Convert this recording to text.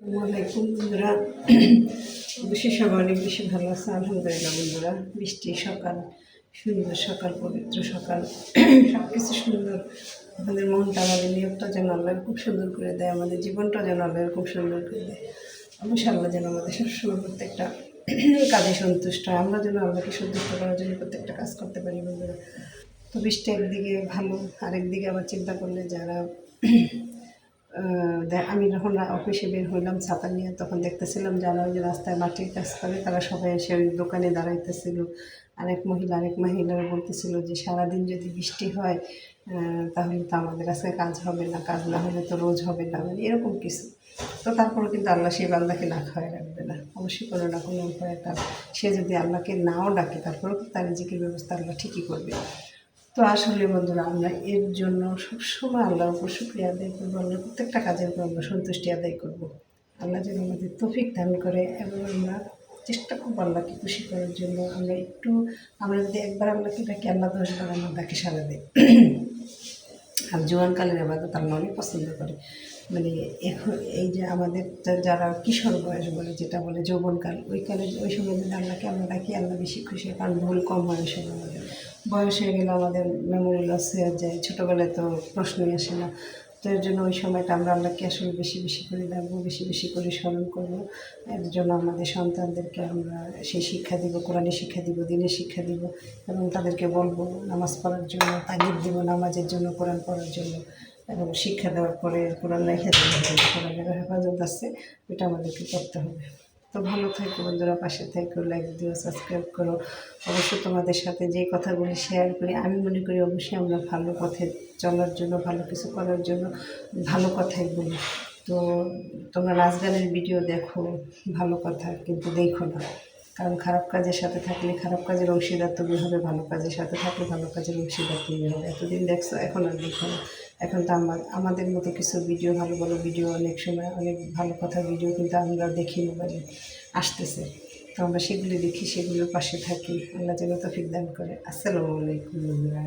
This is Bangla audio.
আসসালামাইকুম বন্ধুরা। অবশ্যই সবাই অনেক বেশি ভালো আছে আলহামদুলিল্লাহ। বন্ধুরা, বৃষ্টি সকাল, সুন্দর সকাল, পবিত্র সকাল, সব কিছু সুন্দর। আমাদের মনটা, আমাদের নিয়তটা যেন আল্লাহ খুব সুন্দর করে দেয়, আমাদের জীবনটা যেন আল্লাহ খুব সুন্দর করে দেয়। অবশ্যই আল্লাহ যেন আমাদের সবসময় প্রত্যেকটা কাজে সন্তুষ্ট হয়, আমরা যেন আল্লাহকে সন্তুষ্ট করার জন্য প্রত্যেকটা কাজ করতে পারি। বন্ধুরা, তো বৃষ্টি একদিকে ভালো, আরেকদিকে আবার চিন্তা করলে যারা আমি যখন অফিসে বের হইলাম ছাতা নিয়ে, তখন দেখতেছিলাম যারা ওই যে রাস্তায় মাটির কাজ করে তারা সবাই এসে ওই দোকানে দাঁড়াইতেছিল। আরেক মহিলারা বলতেছিল যে সারাদিন যদি বৃষ্টি হয় তাহলে তো আমাদের আজকে কাজ হবে না, কাজ না হলে তো রোজ হবে না, মানে এরকম কিছু। তো তারপরে কিন্তু আল্লাহ সেই বান্দাকে না খাওয়াই রাখবে না, অবশ্যই কোনো না কোনো উপায় তার, সে যদি আল্লাহকে নাও ডাকে তারপরেও তার রিজিকের ব্যবস্থা আল্লাহ ঠিকই করবে। তো আসলে বন্ধুরা, আমরা এর জন্য সবসময় আল্লাহর উপর শুকরিয়া আদায় করবো, আল্লাহর প্রত্যেকটা কাজের উপর আমরা সন্তুষ্টি আদায় করবো। আল্লাহ যেন আমাদের তৌফিক দান করে, এবং আমরা চেষ্টা করবো আল্লাহকে খুশি করার জন্য। আমরা যদি একবার আল্লাহকে ডাকি, আল্লাহ 10 বার আমার ডাকে সাড়া দেয়। আর জোয়ানকালের আবাদত আল্লাহ অনেক পছন্দ করে। মানে এখন এই যে আমাদের যারা কিশোর বয়স বলে, যেটা বলে যৌবনকাল, ওই সময় যদি আল্লাহকে আমরা ডাকি, আল্লাহ বেশি খুশি হয়, কারণ ভুল কম হয় ওই সময়। আমাদের বয়স হয়ে গেলে আমাদের মেমোরি লস হয়ে যায়, ছোটোবেলায় তো প্রশ্নই আসে না। তো এর জন্য ওই সময়টা আমরা আল্লাহকে আসলে বেশি বেশি করে ডাকবো, বেশি বেশি করে স্মরণ করবো। এর জন্য আমাদের সন্তানদেরকে আমরা সেই শিক্ষা দিব, কোরআনের শিক্ষা দিব, দিনের শিক্ষা দিব, এবং তাদেরকে বলবো নামাজ পড়ার জন্য, তাগিদ দিব নামাজের জন্য, কোরআন পড়ার জন্য। এবং শিক্ষা দেওয়ার পরে কোরআন রেখে দিতে হবে, কোরআনের হেফাজত আছে, এটা আমাদেরকে করতে হবে। তো ভালো থাকো বন্ধুরা, পাশে থাকো, লাইক দিও, সাবস্ক্রাইব করো। অবশ্যই তোমাদের সাথে যে কথাগুলি শেয়ার করি, আমি মনে করি অবশ্যই আমরা ভালো পথে চলার জন্য, ভালো কিছু করার জন্য ভালো কথাই বলি। তো তোমরা নাচ গানের ভিডিও দেখো, ভালো কথা কিন্তু দেখো না, কারণ খারাপ কাজের সাথে থাকলে খারাপ কাজের অংশীদার তুমি হবে, ভালো কাজের সাথে থাকলে ভালো কাজের অংশীদার তুমি হবে। এতদিন দেখছো, এখন আর দেখো না। এখন তো আমাদের মতো কিছু ভিডিও, ভালো ভালো ভিডিও, অনেক সময় অনেক ভালো কথার ভিডিও কিন্তু আমরা দেখি, মোবাইলে আসতেছে। তো আমরা সেগুলি দেখি, সেগুলোর পাশে থাকি। আল্লাহ যেন তৌফিক দান করে। আসসালামু আলাইকুম বন্ধুরা।